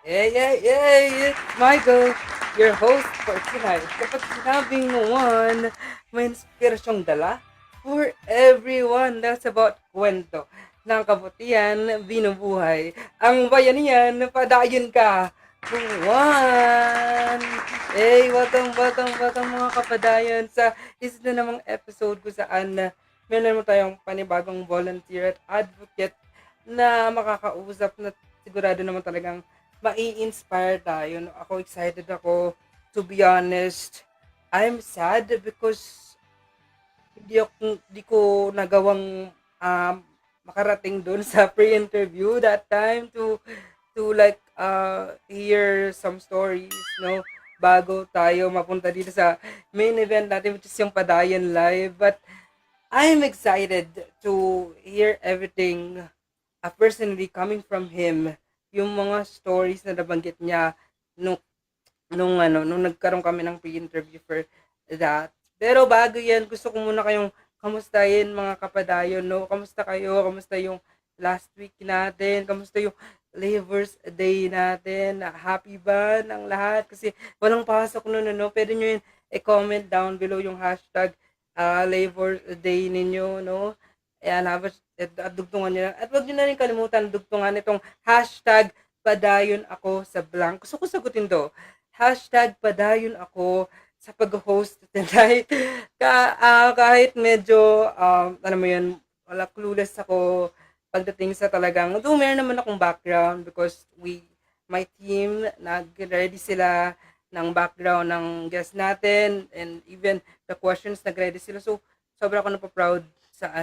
Hey, hey, hey! It's Michael, your host for tonight. Kapag sinabing one, may inspirasyong dala for everyone. That's about kwento ng kabutihan, binubuhay. Ang bayanihan, padayon ka. One! Hey, batang mga kapadayon sa isa na namang episode ko saan meron mo tayong panibagong volunteer at advocate na makakausap na sigurado naman talagang mai-inspire tayo. No? Ako excited ako. To be honest, I'm sad because hindi ko nagawang makarating doon sa pre-interview that time to like hear some stories, no? Bago tayo mapunta dito sa main event natin which is yung Padayan Live. But I'm excited to hear everything personally coming from him, yung mga stories na nabanggit niya nung nung nagkaroon kami ng pre-interview for that. Pero bago yan, gusto ko muna kayong kamustahin mga kapadayon, no? Kamusta kayo? Kamusta yung last week natin? Kamusta yung Labor's Day natin? Happy ba ng lahat? Kasi walang pasok nun, no? Pwede nyo yun i-comment down below yung hashtag Labor Day ninyo, no? Ayan, at dugtungan nyo lang. At wag nyo na rin kalimutan dugtungan itong hashtag padayon ako sa blank. Gusto ko sagutin to. Hashtag padayon ako sa pag-host tonight. Kahit medyo, ano mo yun, wala clueless ako pagdating sa talagang, though meron naman akong background because my team, nag-ready sila ng background ng guest natin and even the questions nag-ready sila. So, sobra ako napaproud sa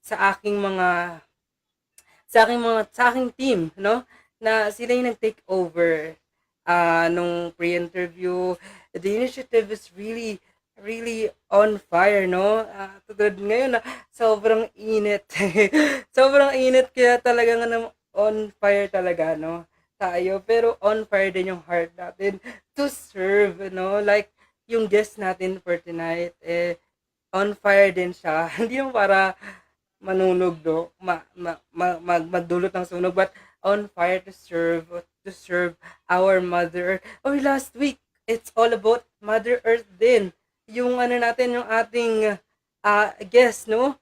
sa aking mga sa aking team, no? Na sila yung nag-take over nung pre-interview. The initiative is really on fire, no? Tulad ngayon na sobrang init. Sobrang init kaya talaga on fire talaga, no? Tayo, pero on fire din yung heart natin to serve, no? Like, yung guest natin for tonight, on fire din siya. Hindi yung para manunog do magdulot ng sunog but on fire to serve our mother earth. Oh, last week it's all about mother earth din yung natin yung ating guest, no?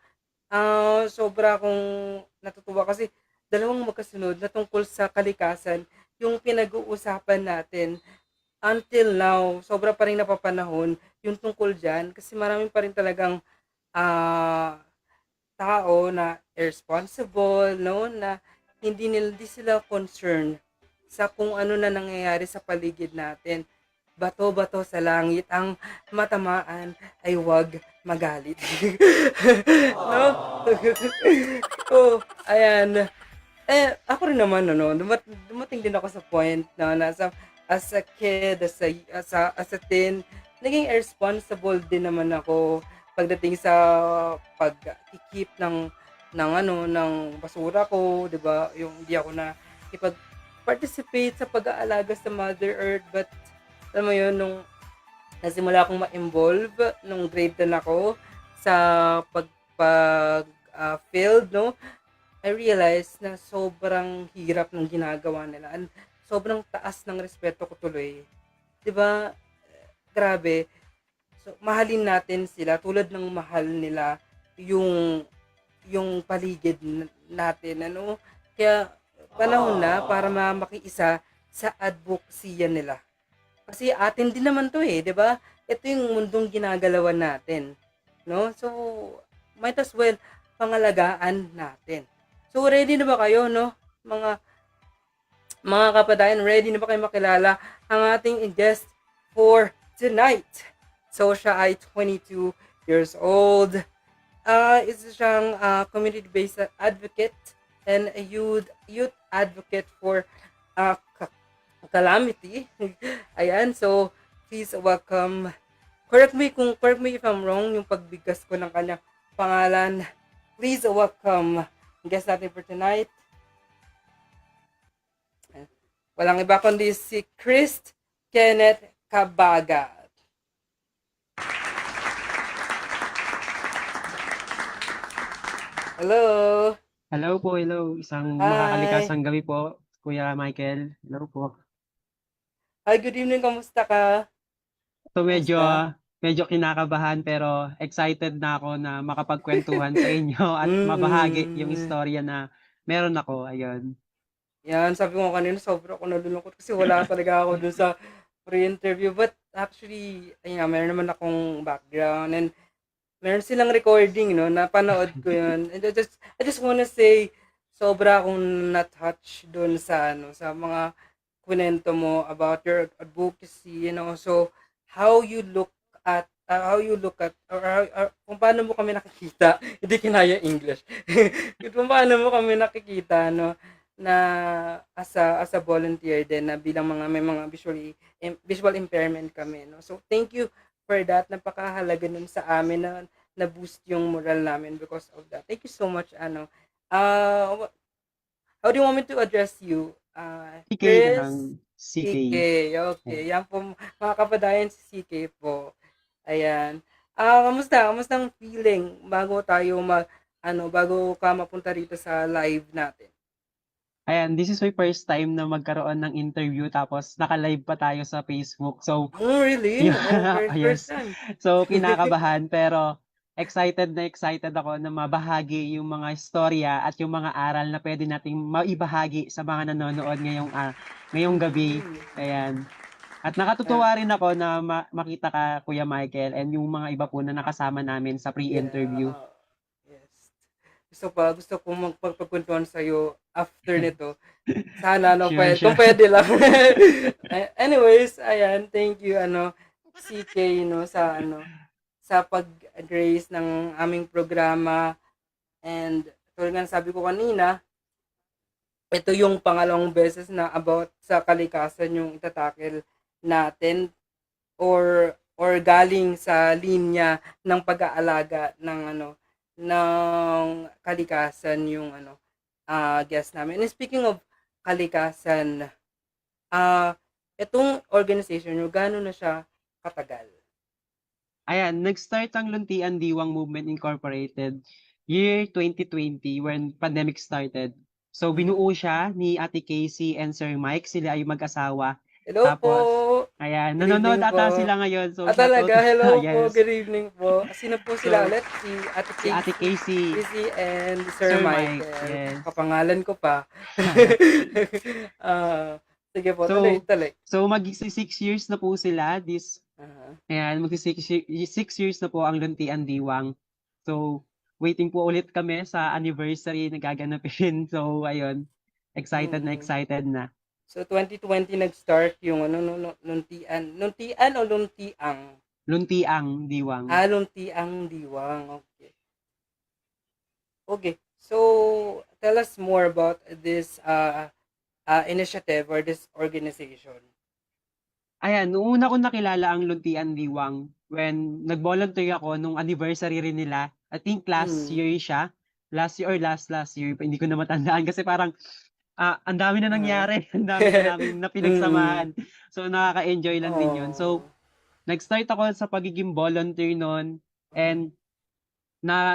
Sobra akong natutuwa kasi dalawang magkasunod na tungkol sa kalikasan yung pinag-uusapan natin until now. Sobra pa rin napapanahon yung tungkol dyan kasi marami pa rin talagang ah tao na irresponsible, no, na hindi sila concerned sa kung ano na nangyayari sa paligid natin. Bato-bato sa langit, ang matamaan ay huwag magalit. No? Oh, ayan. Ako rin naman, ano, dumating din ako sa point na nasa, as a kid, as a teen, naging irresponsible din naman ako pagdating sa pag-keep ng basura ko, 'di ba? Yung hindi ako na participate sa pag-aalaga sa Mother Earth, but alam mo yun, nung nasimula akong ma-involve nung grade 10 ako sa field, no? I realized na sobrang hirap ng ginagawa nila. And sobrang taas ng respeto ko tuloy. 'Di ba? Grabe. So, mahalin natin sila tulad ng mahal nila yung paligid natin, ano? Kaya panahon na para makiisa sa advocacy nila. Kasi atin din naman 'to, 'di ba? Ito yung mundong ginagalawan natin, no? So, might as well pangalagaan natin. So, ready na ba kayo, no? Mga kapadayan, ready na ba kayo makilala ang ating guest for tonight? So, siya ay 22 years old. Isa siyang community-based advocate and a youth advocate for calamity. Ayan, so please welcome. Correct me if I'm wrong yung pagbigkas ko ng kanyang pangalan. Please welcome guest natin for tonight. Walang iba kundi si Chris Kenneth Cabaga. Hello. Hello po, hello. Isang Hi. makakalikasang gabi po, Kuya Michael. Hello po. Hi, good evening. Kamusta ka? So medyo Kamusta? medyo kinakabahan pero excited na ako na makapagkwentuhan sa inyo at mabahagi yung Mm. istorya na meron ako, ayun. Yan, sabi ko kanina, sobra ako nalulungkot kasi wala talaga ako dun sa pre-interview. But actually, ayun nga, meron naman akong background and meron silang recording, no? Napanood ko yun. And I just wanna say, sobra akong na-touch dun sa, sa mga kunento mo about your advocacy, so how you look at, or kung paano mo kami nakikita, hindi kinaya English. Kung paano mo kami nakikita, no, na as a volunteer din na bilang mga may mga visual impairment kami, no. So thank you for that. Napakahalaga nun sa amin na boost yung moral namin because of that. Thank you so much, ano. How do you want me to address you? CK na lang, Chris, CK. CK. Okay. Ayan. Yan po, mga kapadayan, si CK po. Ayan. Kamusta? Kamusta ang feeling bago ka mapunta rito sa live natin? Ayan, this is my first time na magkaroon ng interview tapos naka-live pa tayo sa Facebook. So, Oh, really? Oh, yeah, very first yes. time. So, kinakabahan pero excited na excited ako na mabahagi yung mga istorya at yung mga aral na pwede nating maibahagi sa mga nanonood ngayong gabi. Mm-mm. Ayan. At Ah, nakatutuwa rin ako na makita ka, Kuya Michael, and yung mga iba po na nakasama namin sa pre-interview. yeah. Yes. Gusto ko magpagpagkwentuhan sa'yo after nito. Sana Sure, kung sure. pwede lang. Anyways, ayan, thank you CK sa pag-grace ng aming programa, and tulad nga ng sabi ko kanina, ito yung pangalawang beses na about sa kalikasan yung itatakil natin, or galing sa linya ng pag-aalaga ng kalikasan yung guest namin. And speaking of kalikasan, ah itong organization nyo, gaano na siya katagal? Ayan, nag-start ang Luntian Diwang Movement Incorporated year 2020 when pandemic started. So Mhm. binuo siya ni Ate Casey and Sir Mike, sila ay mag-asawa. Hello po. Tapos, ayan, Good evening nanonood ata po. sila ngayon. So shoutout, Talaga, hello po. yes. Good evening po. Sino po sila So ulit? Si Ate si Ate Casey, Casey, Casey and Sir Sir Mike, Michael. yes. Kapangalan ko pa. Ah, sige po, tuloy, So tuloy. so magsi-6 years na po sila Ah, ayan, magsi-6 years na po ang Luntian Diwang. So, waiting po ulit kami sa anniversary na gaganapin. So, ayun, mm. excited na. So 2020 nag-start yung nuntian o luntiang? Luntiang Diwang. Luntiang diwang. Okay. Okay. So tell us more about this initiative or this organization. Ayan, nung una ko nakilala ang Luntian Diwang when nag-volunteer ako nung anniversary rin nila. I think last Mm. year siya. Last year or last year, hindi ko na matandaan kasi parang ang dami na Uh-huh. nangyari, ang dami na namin na mm. pinagsamahan. So, nakaka-enjoy lang din yun. So, Oh. nag-start ako sa pagiging volunteer nun Uh-huh. and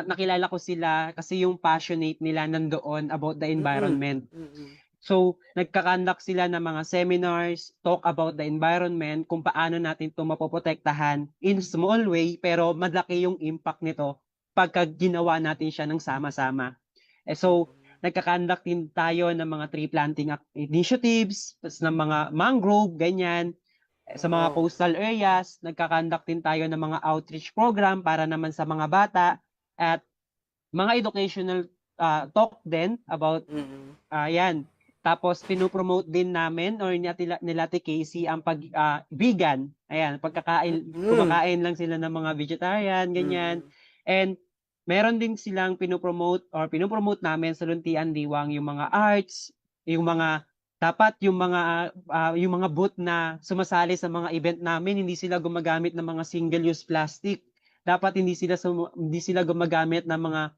nakilala ko sila kasi yung passionate nila nandoon about the Mm. environment. Mm. So, nagka-conduct sila ng mga seminars, talk about the environment, kung paano natin 'to mapoprotektahan in small way, pero malaki yung impact nito pagka ginawa natin siya ng sama-sama. So, Mm. nagka-conduct din tayo ng mga tree planting initiatives, tas ng mga mangrove, ganyan. Sa mga Oh. coastal areas, nagka-conduct din tayo ng mga outreach program para naman sa mga bata at mga educational talk din about Mm. yan. Tapos pino-promote din namin or nila Ate Casey ang vegan. Ayan, Mm. kumakain lang sila ng mga vegetarian, ganyan. Mm. And meron din silang pinopromote namin sa Luntian Diwang yung mga arts, yung mga dapat yung mga booth na sumasali sa mga event namin hindi sila gumagamit ng mga single-use plastic. Dapat hindi sila gumagamit ng mga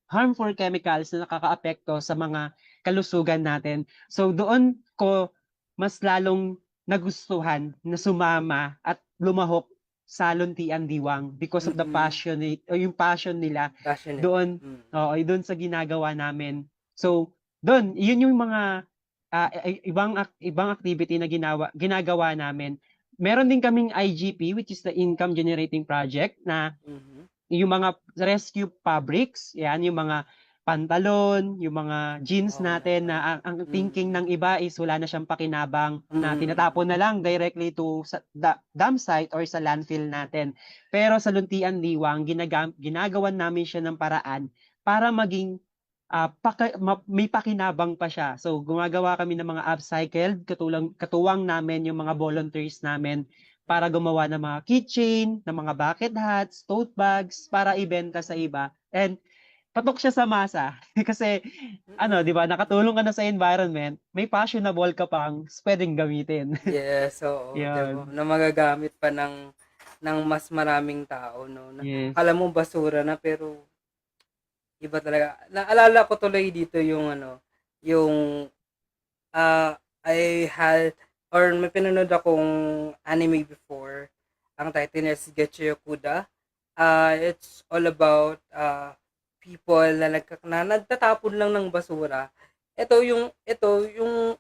harmful chemicals na nakakaapekto sa mga kalusugan natin. So doon ko mas lalong nagustuhan na sumama at lumahok sa Luntian Diwang because of the Mm. yung passion nila Passionate. doon, Mm. oo, doon sa ginagawa namin. So, doon, yun yung mga ibang activity na ginagawa namin. Meron din kaming IGP, which is the Income Generating Project, na Mhm. yung mga rescue fabrics, yan, yung mga pantalon, yung mga jeans Oo natin naman. na ang thinking Mm. ng iba is wala na siyang pakinabang, na Mm. tinatapon na lang directly to sa dam site or sa landfill natin. Pero sa Luntian Liwang, ginagawan namin siya ng paraan para maging may pakinabang pa siya. So gumagawa kami ng mga upcycled, katuwang namin yung mga volunteers namin para gumawa ng mga keychain, ng mga bucket hats, tote bags para ibenta sa iba. And patok siya sa masa kasi ano, 'di Mm. ba, nakatulong ka na sa environment, may fashionable ka pang puwedeng gamitin. Yes, oo, 'di ba, 'Yun, na magagamit pa ng mas maraming tao 'no, na yes. akala mo basura na pero iba talaga. Naalala ko tuloy dito yung ano, yung, I had or may pinanood akong anime before, ang title niya is Getsu Yakuda. It's all about, people na nagtatapon lang ng basura. Ito yung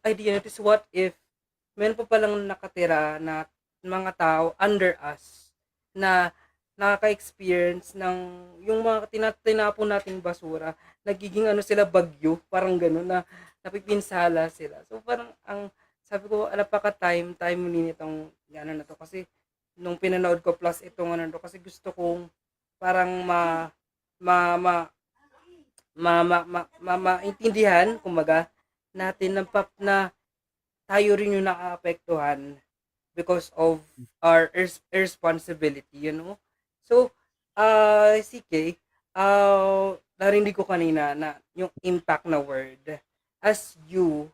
idea nito is what if meron pa palang nakatira na mga tao under us na nakaka-experience ng yung mga tinapon nating basura, nagiging ano sila bagyo, parang gano'n na napipinsala sila. So parang ang sabi ko, napaka-timely nitong ano na 'to kasi nung pinanood ko plus itong ano 'to kasi gusto kong parang ma ma maintindihan kumbaga natin na tayo rin yung naaapektuhan because of our irresponsibility, you know? So, CK, narinig ko kanina na yung impact na word. As you,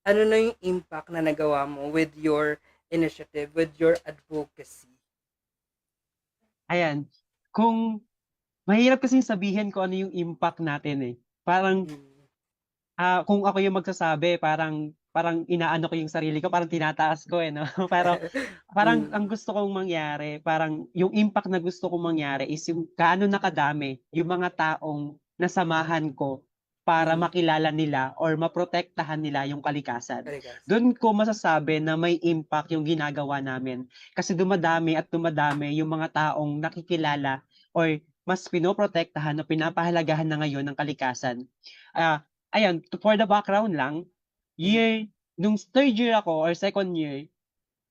ano na yung impact na nagawa mo with your initiative, with your advocacy? Ayan, kung mahirap kasing sabihin kung ano yung impact natin, eh. Parang Mm. kung ako yung magsasabi parang parang inaano ko yung sarili ko, parang tinataas ko, eh, 'no? Pero parang ang Mm. gusto kong mangyari, parang yung impact na gusto kong mangyari is yung gaano na kadami yung mga taong nasamahan ko para Mm. makilala nila or maprotektahan nila yung kalikasan. Kalikasan. Dun ko masasabi na may impact yung ginagawa namin kasi dumadami at dumadami yung mga taong nakikilala or mas pinoprotektahan o pinapahalagahan na ngayon ng kalikasan. Ah, Ayan, for the background lang, Mhm. nung third year ako or second year,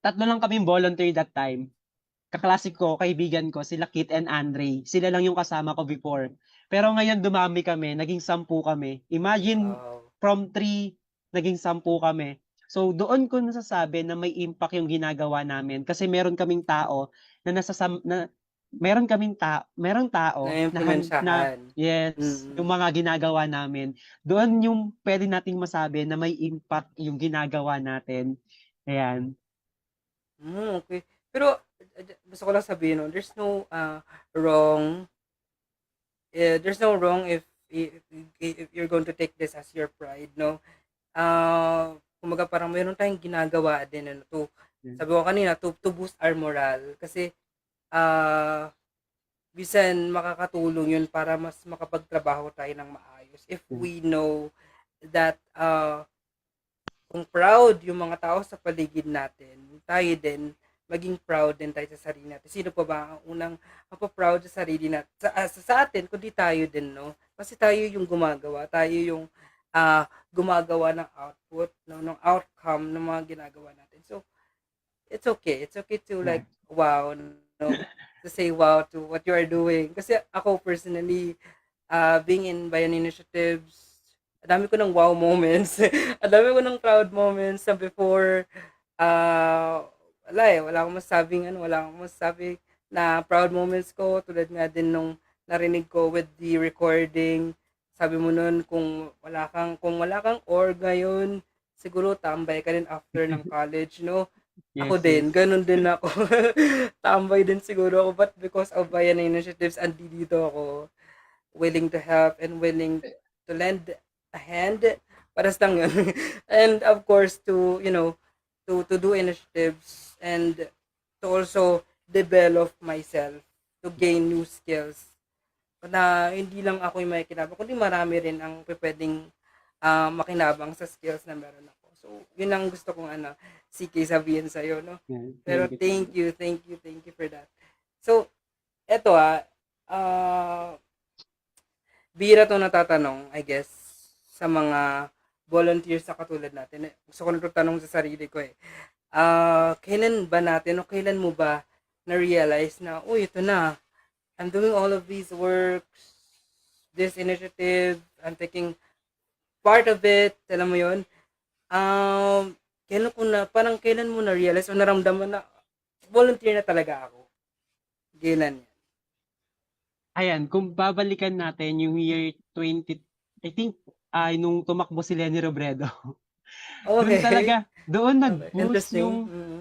tatlo lang kaming volunteer that time. Kaklase ko, kaibigan ko, sila Kit and Andre. Sila lang yung kasama ko before. Pero ngayon dumami kami, naging 10 kami. Imagine Wow. from 3 naging 10 kami. So doon ko nasasabi na may impact yung ginagawa namin kasi meron kaming tao na merong tao na Naimpluwensyahan. yes, yung Mm. mga ginagawa namin. Doon yung puwede nating masabi na may impact yung ginagawa natin. Ayan. Okey. Pero gusto ko lang sabihin 'no, wrong, there's no wrong if you're going to take this as your pride 'no. Kumbaga parang meron tayong ginagawa din ano Hmm, sabi ko kanina to boost our moral kasi, ah, minsan makakatulong 'yun para mas makapagtrabaho tayo ng maayos if hmm, we know that, kung proud yung mga tao sa paligid natin, tayo din maging proud din tayo sa sarili natin. Sino pa ba ang unang mapo-proud sa sarili natin sa atin kundi tayo din 'no? Kasi tayo yung gumagawa, tayo yung, gumagawa ng output 'no, ng outcome ng mga ginagawa natin. So, it's okay to yeah. like, wow 'no, to say wow to what you are doing. Kasi ako personally, being in Bayan Initiatives, ang dami ko ng wow moments, ang dami ko ng proud moments na before, wala, wala akong masasabing na proud moments ko tulad nga din nung narinig ko with the recording. Sabi mo nun kung wala kang org ngayon, siguro tambay ka din after ng college 'no? Ako Yes, din, yes. gano'n din ako. Tambay din siguro ako but because of Bayan Initiatives andito ako. Willing to help and willing to lend a hand, paras lang yun. And of course to do initiatives and to also develop myself, to gain new skills. Na hindi lang ako yung makikinabang kundi marami rin ang pupuwedeng, makinabang sa skills na meron ako. So, yun ang gusto kong CK sabihin sa'yo, no? Yan. Pero Thank you. thank you for that. So, eto bihira to natatanong, I guess, sa mga volunteers sa katulad natin. Gusto ko na tanong sa sarili ko eh. Kailan ba natin o kailan mo ba na-realize na, uy, ito na, I'm doing all of these works, this initiative, I'm taking part of it, alam mo yun? Kailan mo na-realize o naramdaman na volunteer na talaga ako? Kailan yan? Ayan, kung babalikan natin yung year 20, I think, nung tumakbo si Leni Robredo. Doon Okay. talaga, doon Okay. nag-boost Interesting. yung,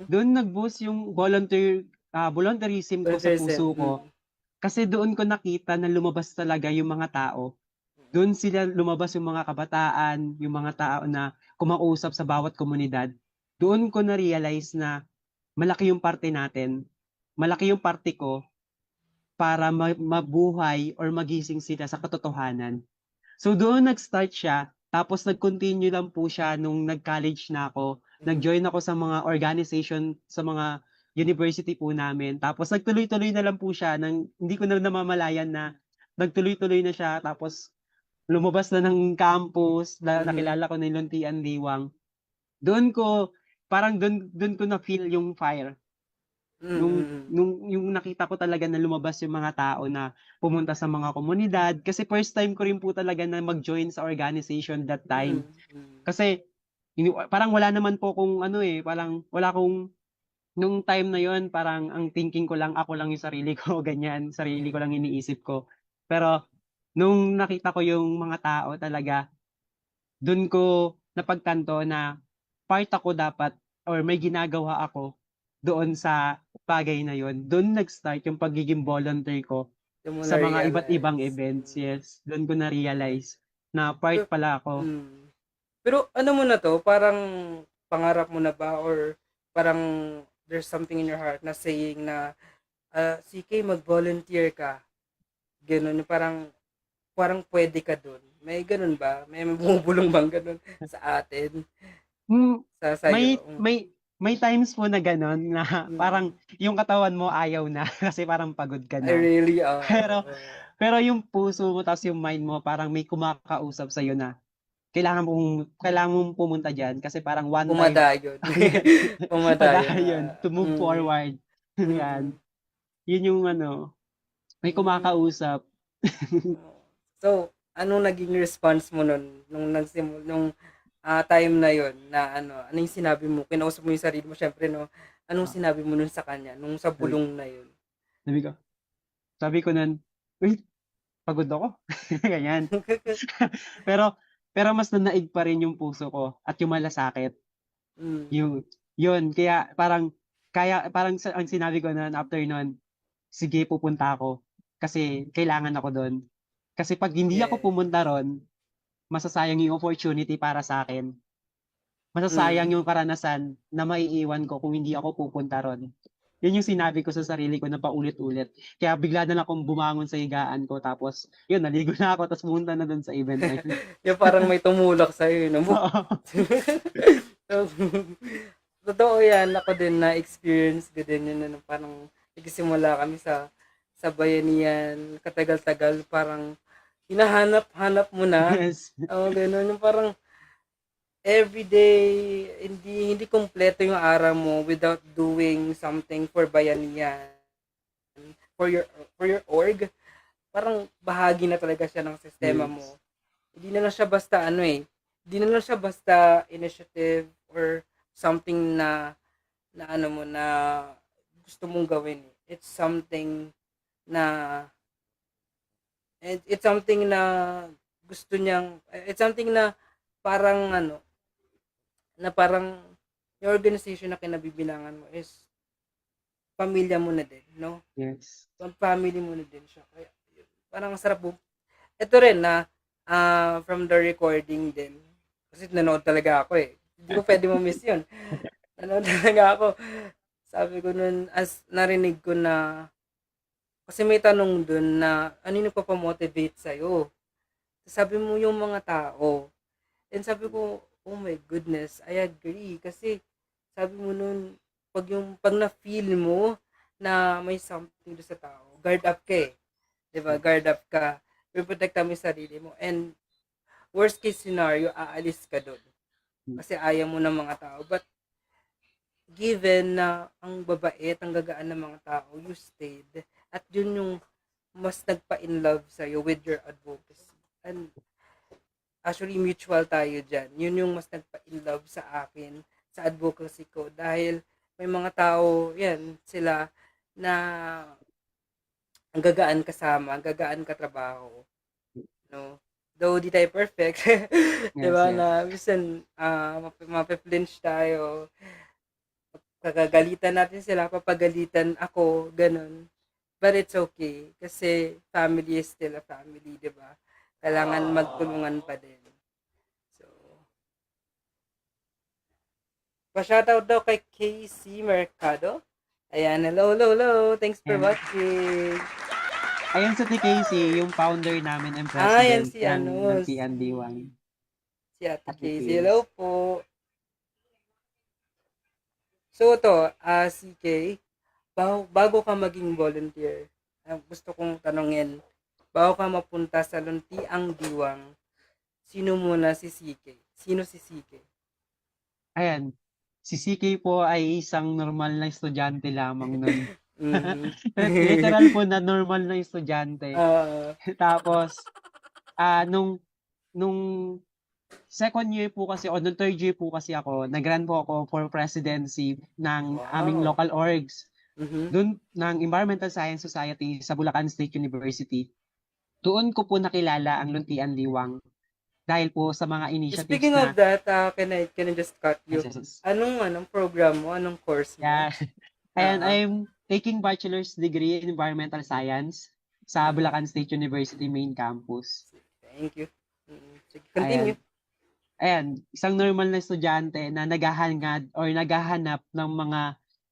doon nag-boost yung volunteerism ko sa puso ko. Kasi doon ko nakita na lumabas talaga yung mga tao. Doon sila lumabas yung mga kabataan, yung mga tao na kumausap sa bawat komunidad. Doon ko na-realize na malaki yung parte natin, malaki yung parte ko para mabuhay or magising sila sa katotohanan. So doon nag-start siya, tapos nag-continue lang po siya nung nag-college na ako. Nag-join ako sa mga organization, sa mga university po namin. Tapos nagtuloy-tuloy na lang po siya, hindi ko na namamalayan na nagtuloy-tuloy na siya. Tapos lumabas na ng campus, nakilala ko na yung Luntian Diwang. Doon ko, parang doon ko na-feel yung fire. Nung yung nakita ko talaga na lumabas yung mga tao na pumunta sa mga komunidad, kasi first time ko rin po talaga na mag-join sa organization that time. Kasi parang wala naman po kung parang wala kong nung time na yon, parang ang thinking ko lang ako lang yung sarili ko, ganyan, sarili ko lang iniisip ko. Pero nung nakita ko yung mga tao talaga, dun ko napagtanto na part ako dapat or may ginagawa ako doon sa bagay na yon. Doon nag-start yung pagiging volunteer ko Doon mo sa mga iba't ibang na-realize. events. Yes, doon ko na-realize na part Pero, pala ako. pero ano mo na to? Parang pangarap mo na ba? Or parang there's something in your heart na saying na CK, mag-volunteer ka. Ganun. Parang pwede ka dun. May ganun ba? May bumubulong bang ganun sa atin? Hmm, Sa sa'yo? may times po na gano'n na parang Mm. yung katawan mo ayaw na kasi parang pagod ka I na. really, Pero pero yung puso mo ta's yung mind mo parang may kumakausap sa'yo na kailangan mong pumunta diyan kasi parang one time pumadayon. Pumadayon na. padayon to move forward. Mm. Yan. Yun yung may Mm. kumakausap. So, anong naging response mo nun nung time na yon na ano yung sinabi mo? Kinausap mo yung sarili mo syempre, no? Anong Ah, sinabi mo nun sa kanya nung sa sabi bulong na yun? sabi ko sabi ko nun, "Uy, pagod ako." Ganyan. Pero pero mas nanaig pa rin yung puso ko at yung malasakit. Mm. Yung yun kaya parang ang sinabi ko nun after nun, "Sige pupunta ako kasi kailangan ako dun." Kasi 'pag hindi ako Yes. pumunta ron, masasayang yung opportunity para sa'kin. Masasayang Mm. yung karanasan na maiiwan ko kung hindi ako pupunta ron. Yun yung sinabi ko sa sarili ko na paulit-ulit. Kaya bigla na lang akong bumangon sa higaan ko tapos yun naligo na ako tapos pumunta na dun sa event na yun. Yung parang may tumulak sa'yo, no? Oo. So, totoo yan. Ako din na-experience ko din yun. Parang nagsimula kami sa bayanihan. Katagal-tagal. Parang hinahanap-hanap mo na. Yes. Ganun. Yung parang everyday, hindi kumpleto yung araw mo without doing something for bayanihan. For your org. Parang bahagi na talaga siya ng sistema mo. Yes. Hindi na lang siya basta hindi na lang siya basta initiative or something na gusto mong gawin. Na it's something na it's something na parang na parang yung organization na kinabibilangan mo is pamilya mo na din, no? Yes. Family mo na din siya. Kaya yun, parang sarap ito rin na from the recording din. Kasi nanood talaga ako eh. Hindi ko pwede ma-miss yun. Nanood talaga ako. Sabi ko nun, as narinig ko na, kasi may tanong dun na, ano yung nagpapamotivate sa'yo? Sabi mo yung mga tao. And sabi ko, oh my goodness, I agree. Kasi, sabi mo nun, pag na-feel mo na may something doon sa tao, guard up ka eh. Diba? Guard up ka. Protect mo yung sarili mo. And, worst case scenario, aalis ka doon. Kasi ayaw mo ng mga tao. But, given na ang babait, ang gagaan ng mga tao, you stayed. At yun yung mas nagpa-in love sa'yo with your advocacy. And actually, mutual tayo dyan. Yun yung mas nagpa-in love sa akin, sa advocacy ko. Dahil may mga tao, yan, sila na ang gagaan kasama, ang gagaan katrabaho. No? Though di tayo perfect. Diba? Yes. Na minsan, mapiplinch tayo. Kagagalitan natin sila, papagalitan ako, ganun. But it's okay. Kasi family is still a family, di ba? Kailangan magtulungan pa din. So, pa-shoutout daw kay KC Mercado. Ayan, hello. Thanks for Ayan. watching. Ayan si Casey, yung founder namin and Ayan president si ng TND1. Si Ate Ate Casey. Casey. Hello po. So, to, CK, bago ka maging volunteer, gusto kong tanongin, bago ka mapunta sa Luntiang Diwang, sino muna si CK? Sino si CK? Ayan, si CK po ay isang normal na estudyante lamang nun. Literal po na normal na estudyante. Tapos, nung second year po kasi, o nung third year po kasi ako, nag-run po ako for presidency ng aming Wow. local orgs. Mhm. Doon, ng Environmental Science Society sa Bulacan State University. Doon ko po nakilala ang Luntian Diwang dahil po sa mga initiatives Speaking na... of that, can I just cut you? Yes. Anong program mo? Anong course mo? Yeah. And I'm taking bachelor's degree in environmental science sa Bulacan State University main campus. Thank you. Sige, continue. Ayan, isang normal na estudyante na naghahangad or naghahanap ng mga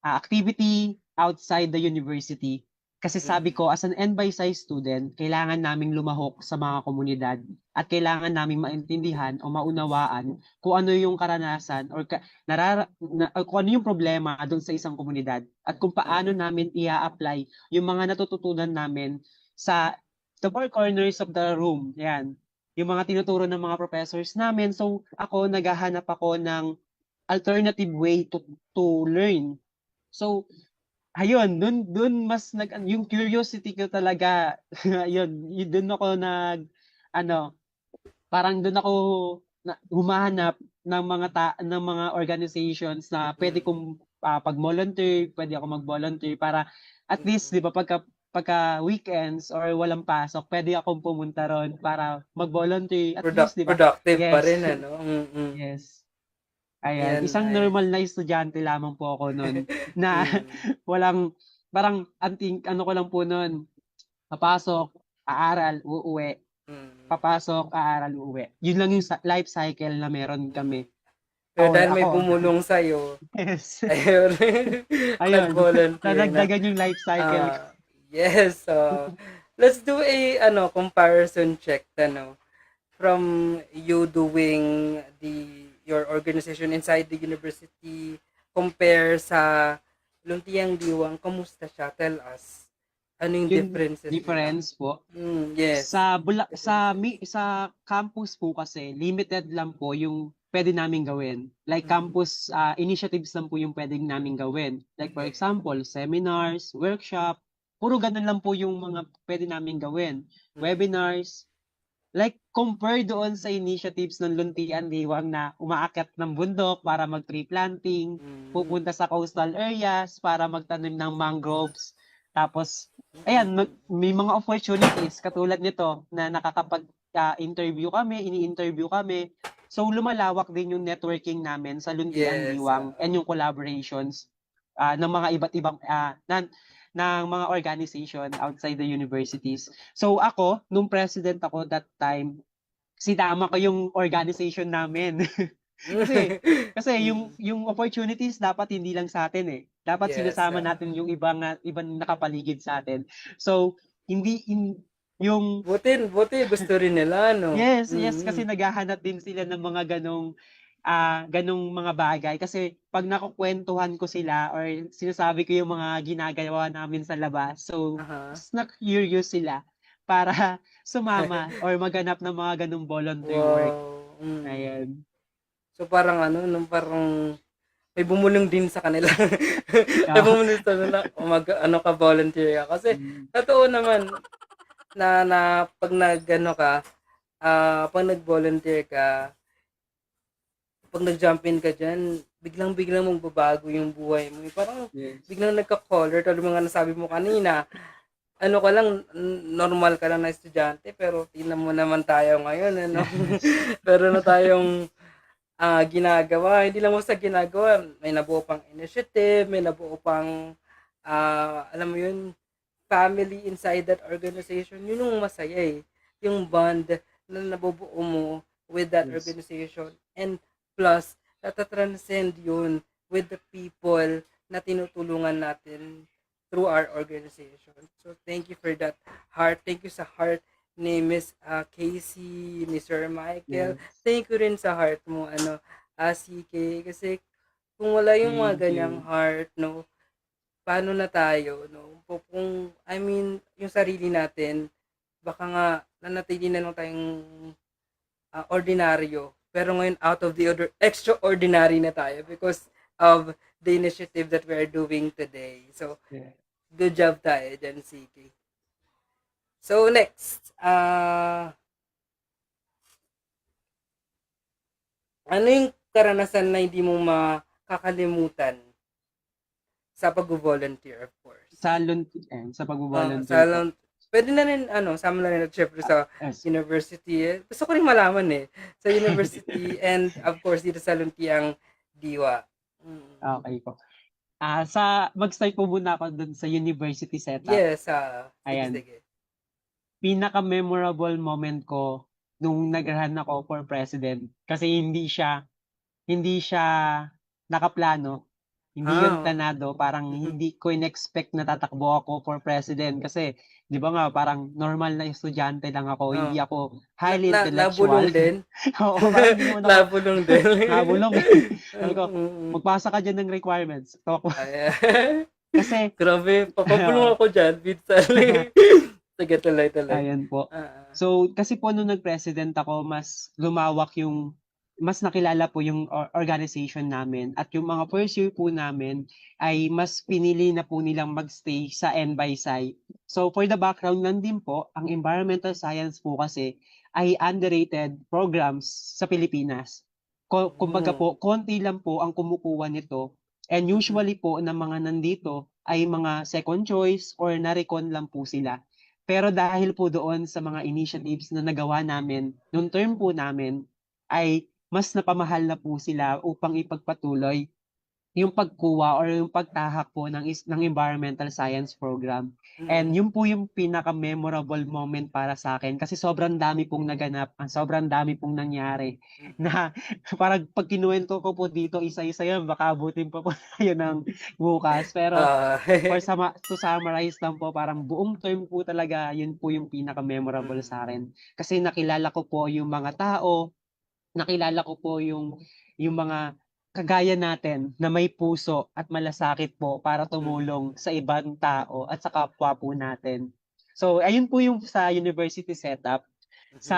activity outside the university. Kasi sabi ko, as an N-by-Size student, kailangan naming lumahok sa mga komunidad at kailangan naming maintindihan o maunawaan kung ano yung karanasan or kung ano yung problema doon sa isang komunidad at kung paano namin i-apply yung mga natututunan namin sa the four corners of the room. Yan. Yung mga tinuturo ng mga professors namin. So, naghahanap ako ng alternative way to learn. So, ayun, dun mas yung curiosity ko talaga, ayun, dun ako parang dun ako humahanap ng ng mga organizations na pwede kong pag-volunteer, pwede ako mag-volunteer para at least, di ba, pagka weekends or walang pasok, pwede akong pumunta ron para mag-volunteer. At least, di ba? Productive pa Yes. rin, ano? Yes. Ayan, Yan, isang nice. normal na estudyante lamang po ako noon na walang, parang ano ko lang po noon, papasok, aaral, uuwi, papasok, aaral, uuwi. Yun lang yung life cycle na meron kami. Pero dahil may bumulong sa'yo, yes. ayun, nadagdagan yung life cycle. Yes, let's do a comparison check, from you doing your organization inside the university compare sa Luntiang Diwang. Kamusta siya? Tell us. Ano yung differences? Difference po? Yes. Sa campus po kasi, limited lang po yung pwede namin gawin. Like campus initiatives lang po yung pwedeng namin gawin. Like for example, seminars, workshop, puro ganun lang po yung mga pwede namin gawin. Webinars, like compare doon sa initiatives ng Luntian Diwang na umaakyat ng bundok para mag-tree planting, pupunta sa coastal areas para magtanim ng mangroves. Tapos, ayan, may mga opportunities katulad nito na nakakapag-interview kami, ini-interview kami. So, lumalawak din yung networking namin sa Luntian Diwang and yung collaborations ng mga iba't ibang ng mga organization outside the universities. So ako, nung president ako that time, sinama ko yung organization namin. kasi yung opportunities dapat hindi lang sa atin eh. Dapat sinasama natin yung ibang nakapaligid sa atin. So yung buti gusto rin nila, no? Yes, kasi naghahanap din sila ng mga ganong ganong mga bagay kasi 'pag nakukwentuhan ko sila or sinasabi ko yung mga ginagawa namin sa labas, so Aha. mas na-curious sila para sumama or maghanap ng mga ganong volunteer work, Wow, ayan. So, parang ano 'no, parang may bumulong din sa kanila. May Oo, bumulong sa kanila mag-ano ka, volunteer ka. Kasi hmm, totoo naman na 'pag nag-ano ka, 'pag nag-volunteer ka, 'pag nag-jump in ka diyan, biglang-biglang magbabago yung buhay mo, parang yes. biglang nagka-color tulad ng mga nasabi mo kanina, ano ka lang, normal ka lang na estudyante pero tingnan mo naman tayo ngayon ano, Yes, meron na tayong, ginagawa, hindi lang basta ginagawa, may nabuo pang initiative, may nabuo pang, alam mo yun, family inside that organization, yun yung masaya, eh. Yung bond na nabubuo mo with that yes. organization and plus nata-transcend yun with the people na tinutulungan natin through our organization. So, thank you for that heart. Thank you sa heart ni Miss Casey, ni Sir Michael. Yes, Thank you rin sa heart mo, ano, CK. Kasi kung wala yung mga thank ganyang you. heart, no, paano na tayo, no? Kung, I mean, yung sarili natin, baka nga nanatili na lang tayong ordinaryo. Pero ngayon, out of the order, extraordinary na tayo because of the initiative that we're doing today. So, Yeah. good job tayo dyan, CK. So, next, ano yung karanasan na hindi mo makakalimutan sa pag-volunteer, of course? Sa Sa pagvo-volunteer po. puwede na rin ano, sama na rin siyempre Ah, sa yes, university, eh. Gusto ko rin malaman, eh, sa university and of course dito sa Luntiang Diwa. okey po. Mag-start po muna ako dun sa university setup. Yes, sige, Ayan, sige. pinaka-memorable moment ko nung nag-run ako for president kasi hindi siya nakaplano, hindi yun Ah, planado, parang mhm. hindi ko in-expect na tatakbo ako for president kasi 'di ba nga parang normal na estudyante lang ako, Oo. hindi ako Na highly na intellectual. nabulong din? Oo, parang hindi naman ako Nabulong din? nabulong, eh. Sabi ko, Mm. "Magpasa ka diyan ng requirements." Ayan. Kasi Grabe, papabulong oo. ako diyan minsan. Sige, tuloy, tuloy. Ayan po. Oo. So, kasi po nung nag-president ako mas nakilala po yung organization namin at yung mga first year po namin ay mas pinili na po nilang mag-stay sa N-BY-SCI. So, for the background lang din po, ang environmental science po kasi ay underrated programs sa Pilipinas. Kumbaga Hmm, po, konti lang po ang kumukuha nito and mm. usually po ng mga nandito ay mga second choice or na-recon lang po sila. Pero dahil po doon sa mga initiatives na nagawa namin nung term po namin, ay mas napamahal na po sila upang ipagpatuloy yung pagkuha or yung pagtahak po ng environmental science program. And Mm. yun po yung pinaka-memorable moment para sa akin kasi sobrang dami pong naganap, sobrang dami pong nangyari Mhm. na parang 'pag kinuwento ko po dito isa-isa yan baka abutin pa po tayo ng bukas. Pero Ah, to summarize lang po, parang buong term po talaga yun po yung pinaka-memorable mm, sa'kin. Kasi nakilala ko po yung mga tao, nakilala ko po yung mga kagaya natin na may puso at malasakit po para mm, tumulong sa ibang tao at sa kapwa po natin. So ayun po yung sa university setup. mhm. Sa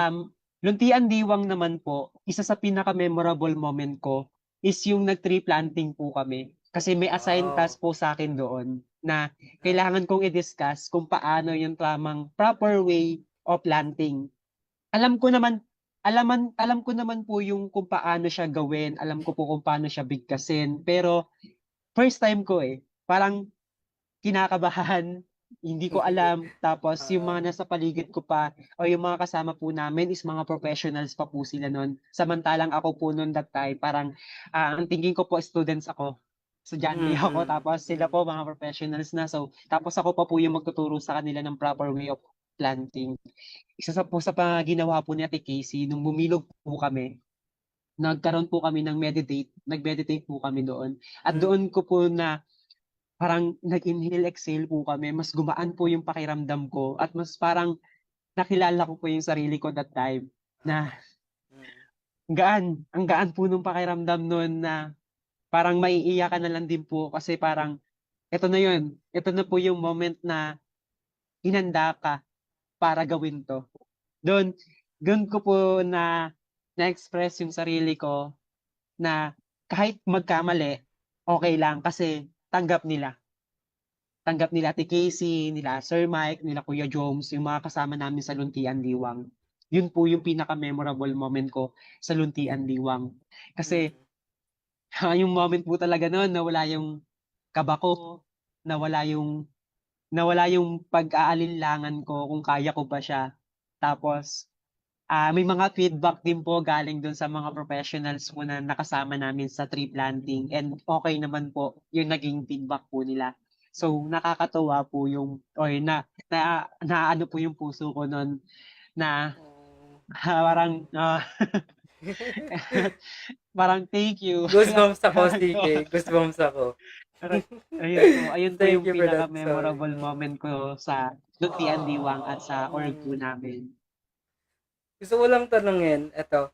Luntian Diwang naman po, isa sa pinaka-memorable moment ko is yung nag-tree planting po kami. Kasi may assigned Wow. task po sa'kin doon na Ah, kailangan kong i-discuss kung paano yung tamang proper way of planting. Alam ko naman alam ko naman po yung kung paano siya gawin, alam ko po kung paano siya bigkasin, pero first time ko, eh. Parang kinakabahan, hindi ko alam, tapos yung oo. mga nasa paligid ko pa o yung mga kasama po namin is mga professionals pa po sila nun. Samantalang ako po nun that time parang, ang thinking ko po students ako, estudyante ako Mm, tapos sila mm. po mga professionals na. So, tapos ako pa po yung magtuturo sa kanila ng proper way of planting. Isa sa mga ginawa po ni Ate Casey nung bumilog po kami, nagkaroon po kami ng nag-meditate po kami doon at Hmm. doon ko po na parang nag-inhale, exhale po kami, mas gumaan po yung pakiramdam ko at mas parang nakilala ko po yung sarili ko that time na Mm. ang gaan po nung pakiramdam nun na parang maiiyak ka na lang din po kasi parang eto na yun, eto na po yung moment na hinanda ka para gawin 'to. Dun dun ko po na-express yung sarili ko na kahit magkamali, okey lang kasi tanggap nila Ate Casey, nila Sir Mike, nila Kuya Joms, yung mga kasama namin sa Luntian Diwang. Yun po yung pinaka-memorable moment ko sa Luntian Diwang. Kasi, Mm. yung moment po talaga nun nawala yung kaba ko, nawala yung nawala yung pag-aalinlangan ko kung kaya ko ba siya. Tapos, may mga feedback din po galing dun sa mga professionals po na nakasama namin sa tree planting and okey naman po yung naging feedback po nila. So, nakakatuwa po yung or naano po yung puso ko nun na, Oo. parang, parang thank you. Goosebumps ako, CK. Goosebumps ako. Parang ayun po Thank yung you for that story. pinaka-memorable moment ko sa Luntian Diwang at sa org po Mm. namin. Gusto ko lang tanungin, eto,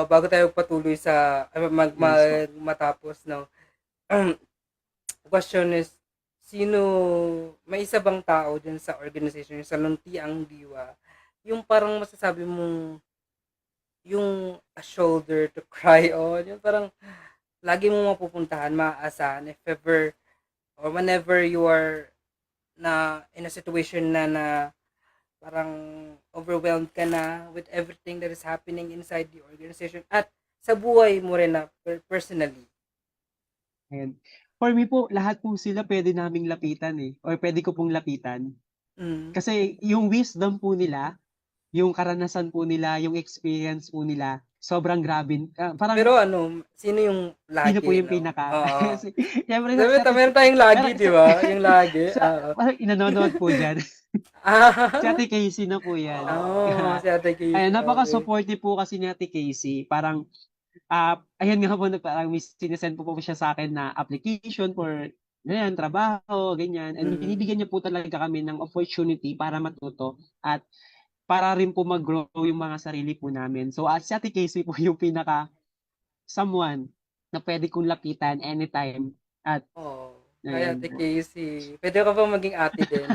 bago tayo patuloy sa Yes po. matapos, no? Question is, sino, may isa bang tao dyan sa organization, yung sa Luntiang Diwa, yung parang masasabi mong, yung a shoulder to cry on, yung parang lagi mo mapupuntahan, maaasahan if ever or whenever you are na in a situation na parang overwhelmed ka na with everything that is happening inside the organization at sa buhay mo rin na personally. And for me po, lahat po sila puwede naming lapitan, eh, or puwede ko pong lapitan. Mm. Kasi yung wisdom po nila, yung karanasan po nila, yung experience po nila, sobrang grabe, parang Pero ano, sino yung sino po lagi, yung no? pinaka Oo. kasi siyempre Sabi, si Ate meron tayong lagi, meron di ba? Yung lagi. sa Oo. parang nanonood po diyan. Si Ah, Ate Casey na po 'yan. oh, si Ate Ayan, Casey. Okay. napaka-supportive po kasi ni Ate Casey. Parang, ayun nga po parang may sine-send po siya sa'kin na application for ganyan, trabaho, ganyan. And Mm. binibigyan niya po talaga kami ng opportunity para matuto at para rin po mag-grow yung mga sarili po namin. So, si Ate Casey po yung someone na puwede kong lapitan anytime at Oh. Hi, ayan Ate po. Casey. Pwede ka ba maging ate din?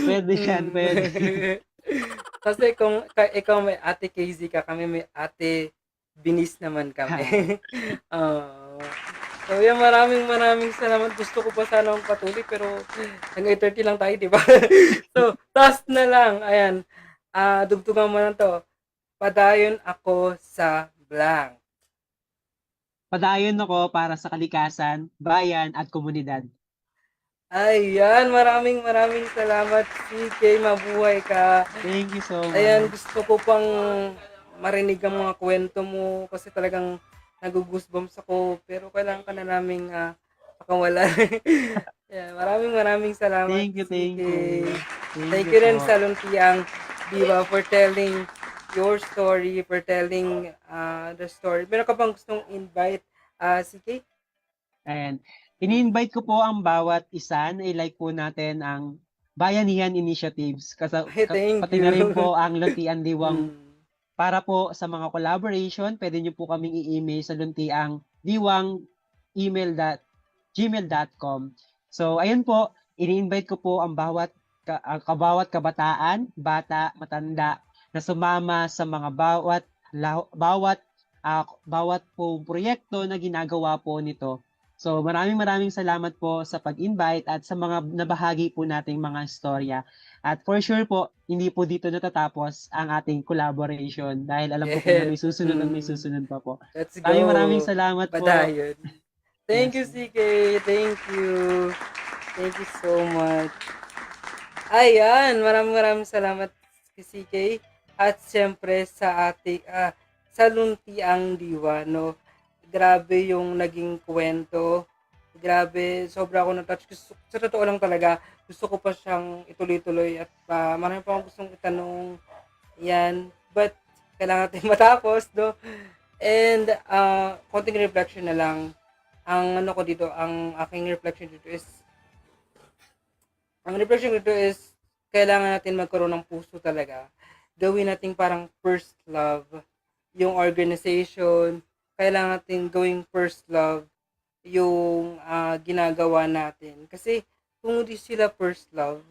Puwede 'yan, Mm. puwede. Kasi kung ikaw may Ate Casey ka, kami may Ate Binis naman kami. Oo. So, yan, maraming maraming salamat. Gusto ko pa sana patuloy pero hanggang 8:30 lang tayo, 'di ba? So, last na lang, ayan. Dugtungan mo na 'to. Padayon ako sa blank. Padayon ako para sa kalikasan, bayan at komunidad. Ayan, maraming maraming salamat, CK. Mabuhay ka. Thank you so Ayan, much. gusto ko pang marinig ang mga kwento mo kasi talagang nagugoosebumps ako pero kailangan ka na naming pakawalan. Ayan, maraming maraming salamat, Thank you, CK. thank you. Thank Thank you you rin po. sa Luntiang Diva for telling your story, for telling the story. Meron ka bang gustong invite, CK? And Mm. ini-invite ko po ang bawat isa na i-like po natin ang Bayanihan Initiatives Ay, thank pati na rin you. po ang Luntian Diwang. Mm. Para po sa mga collaboration, puwede niyo po kaming i-email sa luntiang.diwang@gmail.com. So ayun po, ini-invite ko po ang bawat kabataan, bata, matanda na sumama sa mga bawat po proyekto na ginagawa po nito. So maraming maraming salamat po sa pag-invite at sa mga nabahagi po nating mga istorya. At for sure po, hindi po dito natatapos ang ating collaboration dahil alam ko po na Yes. may susunod at may Mm. susunod pa po. Let's Maraming go. salamat po. Padayon. Thank Yes you, po. CK. Thank you. Thank you so much. Ayan, maraming maraming salamat kay CK. At siyempre sa ating sa Luntiang Diwa, no. Grabe yung naging kwento. Grabe, sobra ako na-touch. Sa totoo lang talaga, gusto ko pa siyang ituloy-tuloy at marami pa akong gustong itanong. Yan. But, kailangan natin matapos, no? And, konting reflection na lang. Ang ano ko dito, ang aking reflection dito is, ang reflection dito is, kailangan natin magkaroon ng puso talaga. Gawin natin parang first love. yung organization, kailangan natin gawing first love yung ginagawa natin. Kasi kung hindi sila first love,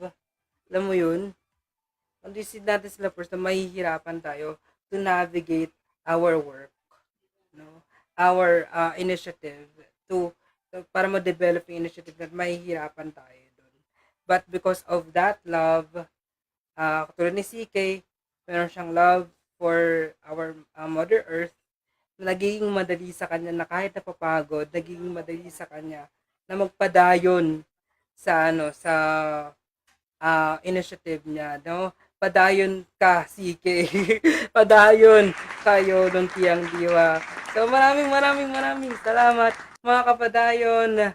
alam mo yun, kung hindi natin sila first love, mahihirapan tayo to navigate our work, no? Our initiative para ma-develop yung initiative na mahihirapan tayo doon. But because of that love, katulad ni CK, meron siyang love for our Mother Earth, na nagiging madali sa kanya na kahit napapagod, nagiging madali sa kanya na magpadayon sa sa initiative niya, no? Padayon ka, CK. Padayon kayo ng Tiang Diwa. So maraming salamat mga kapadayon.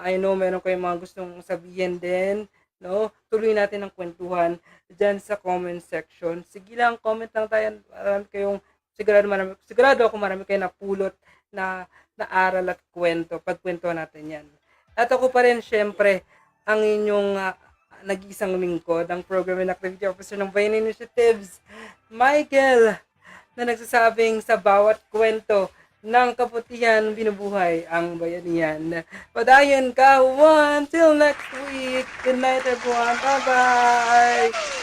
I know meron kayong mga gustong sabihin din, no? Tuloy natin ang kwentuhan dyan sa comment section. Sige lang, comment lang tayo. Marami kayong sigurado ako marami kayong napulot na aral at kwento. Pagkwentuhan natin yan. At ako pa rin, syempre, ang inyong nag-iisang lingkod, ang Program and Activity Officer ng Bayan Initiatives, Michael, na nagsasabing sa bawat kwento ng kabutihan, binubuhay ang bayanihan. Padayon ka, one, till next week. Good night everyone. Bye-bye!